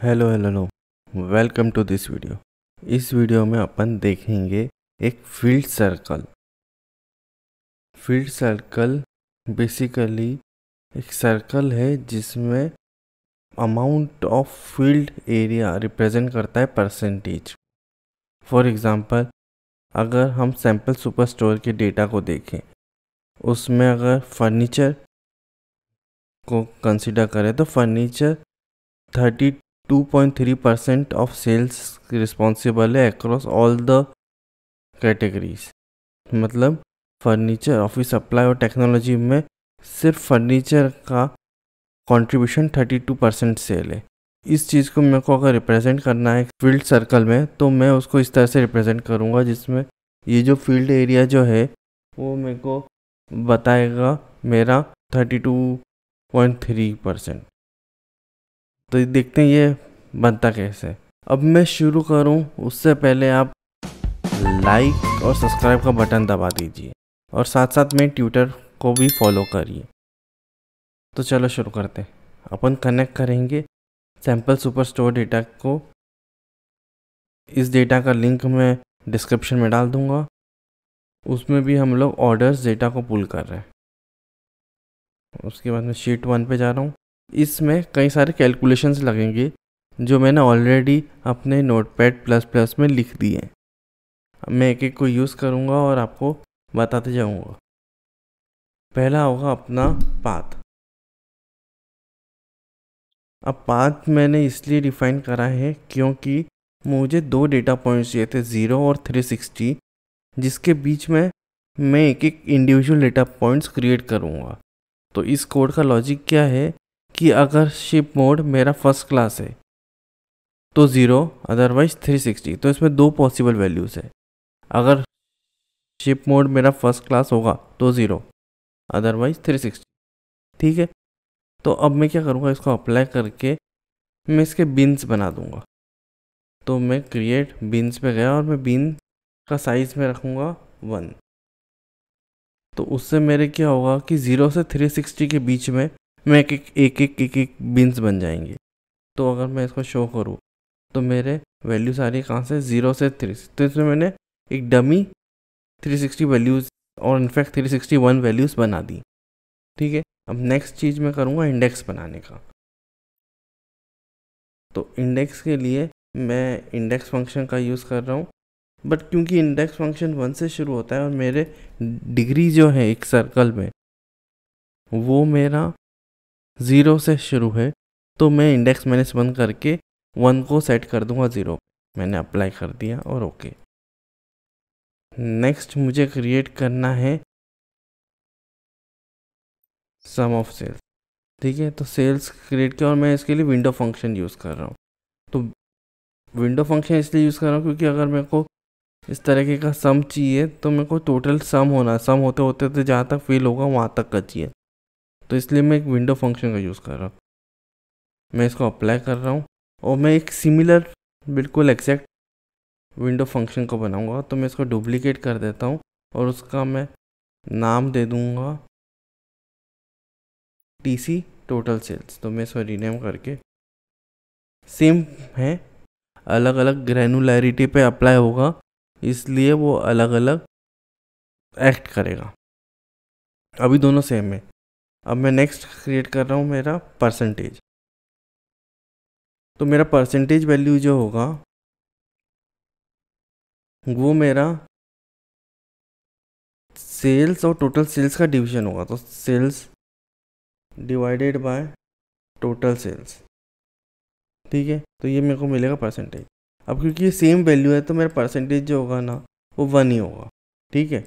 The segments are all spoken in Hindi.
Hello hello welcome to this video. इस वीडियो में अपन देखेंगे एक field circle. Field circle basically एक सर्कल है जिसमें amount of field area represent करता है परसेंटेज। फॉर एग्जांपल, अगर हम सैम्पल सुपर स्टोर के डेटा को देखें, उसमें अगर फर्नीचर को कंसिडर करें तो फर्नीचर 32.3% ऑफ सेल्स रिस्पॉन्सिबल है अक्रॉस ऑल द कैटेगरीज। मतलब फर्नीचर, ऑफिस सप्लाई और टेक्नोलॉजी में सिर्फ फर्नीचर का कंट्रीब्यूशन 32% सेल है। इस चीज़ को मेरे को अगर रिप्रेजेंट करना है फील्ड सर्कल में, तो मैं उसको इस तरह से रिप्रेजेंट करूँगा जिसमें ये जो फील्ड एरिया जो है वो मेरे को बताएगा मेरा 32.3%। तो देखते हैं ये बनता कैसे। अब मैं शुरू करूं उससे पहले आप लाइक और सब्सक्राइब का बटन दबा दीजिए और साथ साथ में ट्विटर को भी फॉलो करिए। तो चलो शुरू करते हैं। अपन कनेक्ट करेंगे सैम्पल सुपर स्टोर डेटा को। इस डेटा का लिंक मैं डिस्क्रिप्शन में डाल दूंगा। उसमें भी हम लोग ऑर्डर्स डेटा को पुल कर रहे हैं। उसके बाद मैं शीट 1 पे जा रहा हूँ। इसमें कई सारे कैलकुलेशंस लगेंगे जो मैंने ऑलरेडी अपने नोटपैड प्लस प्लस में लिख दिए हैं। मैं एक एक को यूज़ करूँगा और आपको बताते जाऊँगा। पहला होगा अपना पाथ। अब पाथ मैंने इसलिए डिफाइन करा है क्योंकि मुझे दो डेटा पॉइंट्स चाहिए थे, 0 और 360, जिसके बीच में मैं एक एक इंडिविजुअल डेटा पॉइंट्स क्रिएट करूँगा। तो इस कोड का लॉजिक क्या है कि अगर शिप मोड मेरा फर्स्ट क्लास है तो 0, अदरवाइज 360। तो इसमें दो पॉसिबल वैल्यूज़ है। अगर शिप मोड मेरा फर्स्ट क्लास होगा तो 0, अदरवाइज 360। ठीक है, तो अब मैं क्या करूँगा, इसको अप्लाई करके मैं इसके बिन्स बना दूँगा। तो मैं क्रिएट बिन्स पे गया और मैं बिन का साइज़ में रखूँगा 1। तो उससे मेरे क्या होगा कि 0 से 360 के बीच में मैं एक एक बिन्स बन जाएंगे। तो अगर मैं इसको शो करूँ तो मेरे वैल्यू सारी कहाँ से, 0 से 3। तो इसमें मैंने एक डमी 360 वैल्यूज़ और इनफैक्ट 361 वैल्यूज़ बना दी। ठीक है, अब नेक्स्ट चीज़ मैं करूँगा इंडेक्स बनाने का। तो इंडेक्स के लिए मैं इंडेक्स फंक्शन का यूज़ कर रहा हूँ, बट क्योंकि इंडेक्स फंक्शन 1 से शुरू होता है और मेरे डिग्री जो है एक सर्कल में वो मेरा 0 से शुरू है, तो मैं इंडेक्स -1 करके 1 को सेट कर दूंगा 0। मैंने अप्लाई कर दिया और ओके। नेक्स्ट मुझे क्रिएट करना है सम ऑफ सेल्स। ठीक है, तो सेल्स क्रिएट किया और मैं इसके लिए विंडो फंक्शन यूज़ कर रहा हूँ। तो विंडो फंक्शन इसलिए यूज़ कर रहा हूँ क्योंकि अगर मेरे को इस तरीके का सम चाहिए तो मेरे को टोटल सम होना, सम होते होते तो जहाँ तक फील होगा वहाँ तक का चाहिए। तो इसलिए मैं एक विंडो फंक्शन का यूज़ कर रहा हूँ। मैं इसको अप्लाई कर रहा हूँ और मैं एक सिमिलर बिल्कुल एग्जैक्ट विंडो फंक्शन को बनाऊँगा। तो मैं इसको डुप्लीकेट कर देता हूँ और उसका मैं नाम दे दूँगा TC टोटल सेल्स। तो मैं इसको रीनेम करके, सेम है, अलग अलग ग्रैनुलैरिटी पे अप्लाई होगा, इसलिए वो अलग अलग एक्ट करेगा। अभी दोनों सेम है। अब मैं नेक्स्ट क्रिएट कर रहा हूँ मेरा परसेंटेज। तो मेरा परसेंटेज वैल्यू जो होगा वो मेरा सेल्स और टोटल सेल्स का डिवीजन होगा। तो sales divided by total sales. ठीक है, तो ये मेरे को मिलेगा परसेंटेज। अब क्योंकि ये सेम वैल्यू है तो मेरा परसेंटेज जो होगा ना वो 1 ही होगा। ठीक है,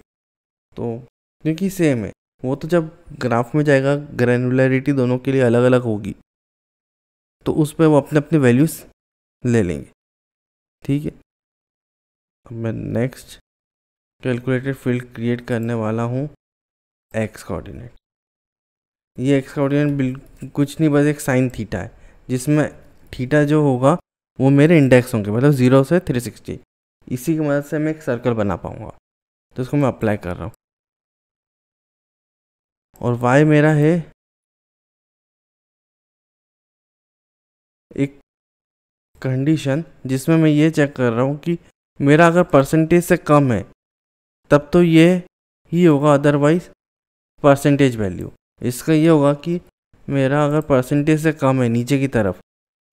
तो क्योंकि सेम है, वो तो जब ग्राफ में जाएगा ग्रैनुलैरिटी दोनों के लिए अलग अलग होगी, तो उस पर वो अपने अपने वैल्यूज़ ले लेंगे। ठीक है, अब मैं नेक्स्ट कैलकुलेटेड फील्ड क्रिएट करने वाला हूँ एक्स कोऑर्डिनेट। ये एक्स कोऑर्डिनेट कुछ नहीं, बस एक साइन थीटा है, जिसमें थीटा जो होगा वो मेरे इंडेक्स होंगे, मतलब 0 से 360। इसी की मदद से मैं एक सर्कल बना पाऊँगा। तो इसको मैं अप्लाई कर रहा हूँ और y मेरा है एक कंडीशन जिसमें मैं ये चेक कर रहा हूँ कि मेरा अगर परसेंटेज से कम है तब तो ये ही होगा, अदरवाइज परसेंटेज वैल्यू। इसका ये होगा कि मेरा अगर परसेंटेज से कम है नीचे की तरफ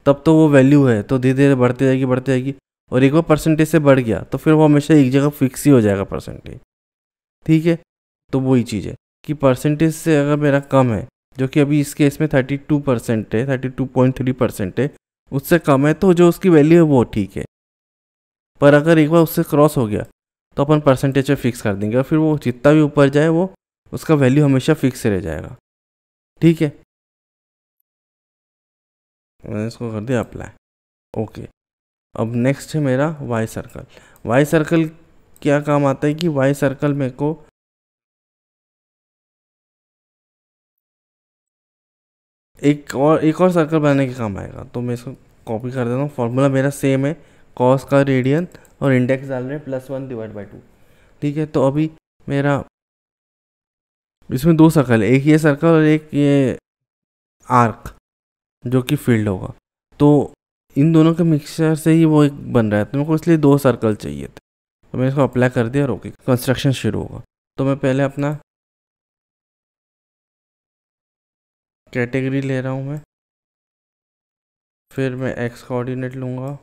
तब तो वो वैल्यू है, तो धीरे धीरे बढ़ती जाएगी। और एक बार परसेंटेज से बढ़ गया तो फिर वो हमेशा एक जगह फिक्स ही हो जाएगा परसेंटेज। ठीक है, तो वही चीज़ है कि परसेंटेज से अगर मेरा कम है, जो कि अभी इस केस में 32% है, 32.3% है, उससे कम है तो जो उसकी वैल्यू है वो ठीक है। पर अगर एक बार उससे क्रॉस हो गया तो अपन परसेंटेज पे फिक्स कर देंगे और फिर वो जितना भी ऊपर जाए वो उसका वैल्यू हमेशा फिक्स रह जाएगा। ठीक है, मैंने इसको कर दिया अप्लाई। ओके, अब नेक्स्ट है मेरा वाई सर्कल। वाई सर्कल क्या काम आता है कि वाई सर्कल मेरे को एक और सर्कल बनाने के काम आएगा। तो मैं इसको कॉपी कर देता हूँ। फॉर्मूला मेरा सेम है, कॉस का रेडियन और इंडेक्स डाल रहे हैं +1/2। ठीक है, तो अभी मेरा इसमें दो सर्कल है, एक ये सर्कल और एक ये आर्क जो कि फील्ड होगा। तो इन दोनों के मिक्सचर से ही वो एक बन रहा है, तो मेरे को इसलिए दो सर्कल चाहिए थे। तो मैंने इसको अप्लाई कर दिया और ओके, कंस्ट्रक्शन शुरू होगा। तो मैं पहले अपना कैटेगरी ले रहा हूँ मैं, फिर मैं एक्स कोऑर्डिनेट लूँगा,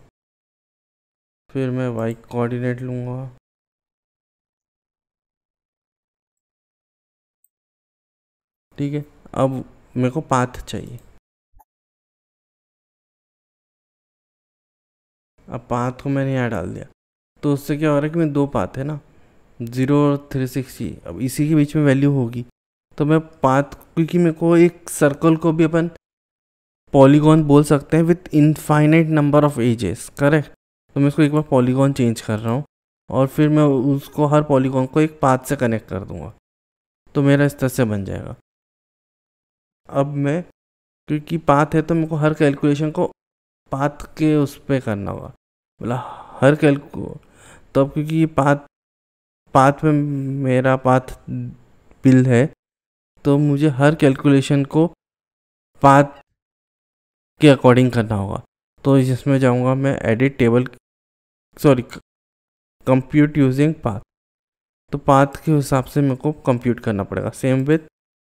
फिर मैं वाई कोऑर्डिनेट लूँगा, ठीक है। अब मेरे को पाथ चाहिए। अब पाथ को मैंने यहाँ डाल दिया, तो उससे क्या हो रहा है कि मैं दो पाथ है ना, 0 और 360, अब इसी के बीच में वैल्यू होगी। तो मैं पाथ, क्योंकि मेरे को एक सर्कल को भी अपन पॉलीगॉन बोल सकते हैं with infinite number of edges, correct. तो मैं इसको एक बार पॉलीगॉन चेंज कर रहा हूँ और फिर मैं उसको हर पॉलीगॉन को एक पाथ से कनेक्ट कर दूंगा, तो मेरा इस तरह से बन जाएगा। अब मैं, क्योंकि पाथ है तो मेरे को हर कैलकुलेशन को पाथ के उस पर करना होगा, मतलब हर कैलकु तो अब क्योंकि ये पाथ पाथ में मेरा पाथ बिल है, तो मुझे हर कैलकुलेशन को पाथ के अकॉर्डिंग करना होगा। तो इसमें जाऊंगा मैं edit table, sorry, compute using path. तो पाथ के हिसाब से मेरे को कंप्यूट करना पड़ेगा, सेम विथ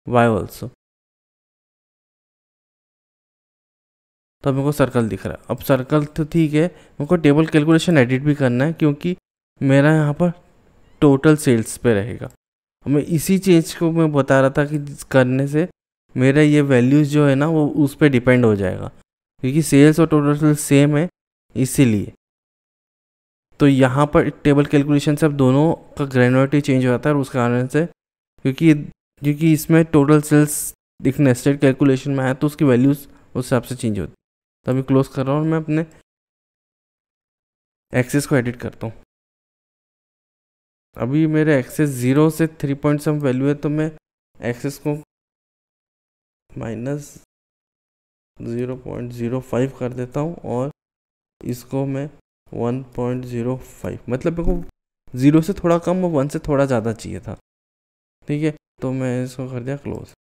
वाई ऑल्सो। तो मेरे को सर्कल दिख रहा है। अब सर्कल तो ठीक है, मेरे को टेबल कैलकुलेशन एडिट भी करना है क्योंकि मेरा यहाँ पर टोटल सेल्स पे रहेगा। मैं इसी चीज़ को मैं बता रहा था कि करने से मेरा ये वैल्यूज़ जो है ना वो उस पर डिपेंड हो जाएगा, क्योंकि सेल्स और टोटल सेल्स सेम है इसीलिए। तो यहाँ पर टेबल कैलकुलेशन से अब दोनों का ग्रेनुलरिटी चेंज हो जाता है, और उस कारण से क्योंकि क्योंकि इसमें टोटल सेल्स एक नेस्टेड कैलकुलेशन में आया तो उसकी वैल्यूज़ उस हिसाब से चेंज होती। तो अभी क्लोज कर रहा हूँ और मैं अपने एक्सेस को एडिट करता हूँ। अभी मेरे एक्सेस 0 से 3 पॉइंट सम वैल्यू है, तो मैं एक्सेस को -0.05 कर देता हूँ और इसको मैं 1.05, मतलब मेरे को 0 से थोड़ा कम और 1 से थोड़ा ज़्यादा चाहिए था। ठीक है, तो मैं इसको कर दिया क्लोज।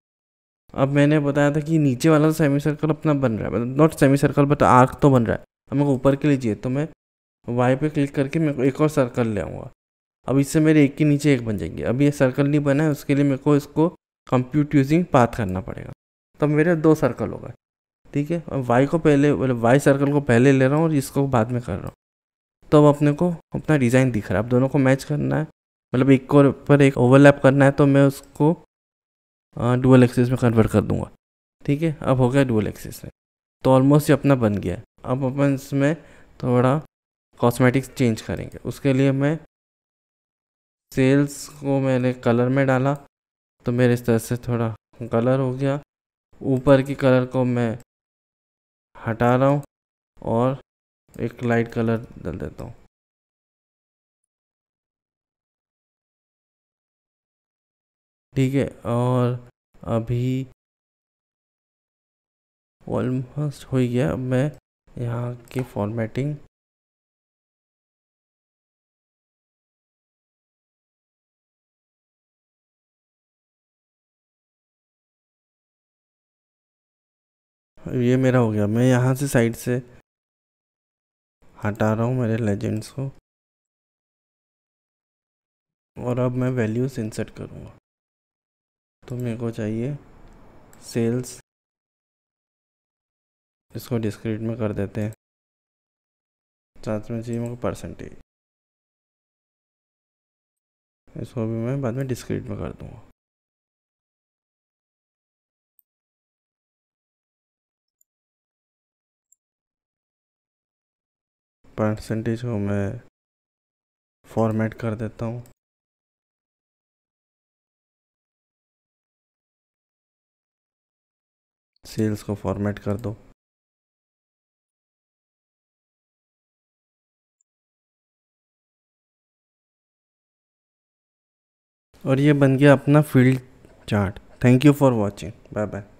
अब मैंने बताया था कि नीचे वाला तो सेमी सर्कल अपना बन रहा है, मतलब not semi circle but arc तो बन रहा है। अब मेरे को ऊपर के लिए चाहिए, तो मैं वाई पे क्लिक करके मेरे को एक और सर्कल ले आऊँगा। अब इससे मेरे एक के नीचे एक बन जाएंगे। अब ये सर्कल नहीं बना है, उसके लिए मेरे को इसको कंप्यूट यूजिंग पाथ करना पड़ेगा। तब मेरे दो सर्कल हो गए। ठीक है, अब वाई को पहले, मतलब वाई सर्कल को पहले ले रहा हूँ और इसको बाद में कर रहा हूँ। तो अब अपने को अपना डिज़ाइन दिख रहा है। अब दोनों को मैच करना है, मतलब एक को पर एक ओवरलैप करना है, तो मैं उसको डुअल एक्सिस में कन्वर्ट कर दूंगा। ठीक है, अब हो गया डुअल एक्सिस में, तो ऑलमोस्ट ये अपना बन गया है। अब अपन इसमें थोड़ा कॉस्मेटिक्स चेंज करेंगे। उसके लिए मैं सेल्स को मैंने कलर में डाला, तो मेरे इस तरह से थोड़ा कलर हो गया। ऊपर की कलर को मैं हटा रहा हूँ और एक लाइट कलर डाल देता हूँ। ठीक है, और अभी ऑलमोस्ट हो ही गया। अब मैं यहाँ की फॉर्मेटिंग, ये मेरा हो गया। मैं यहाँ से साइड से हटा रहा हूँ मेरे लेजेंड्स को और अब मैं वैल्यूज़ इंसर्ट करूँगा। तो मेरे को चाहिए सेल्स, इसको डिस्क्रीट में कर देते हैं, साथ में चाहिए मेरे को परसेंटेज, इसको भी मैं बाद में डिस्क्रीट में कर दूँगा। परसेंटेज को मैं फॉर्मेट कर देता हूँ। सेल्स को फॉर्मेट कर दो। और ये बन गया अपना field chart. Thank you for watching. Bye bye.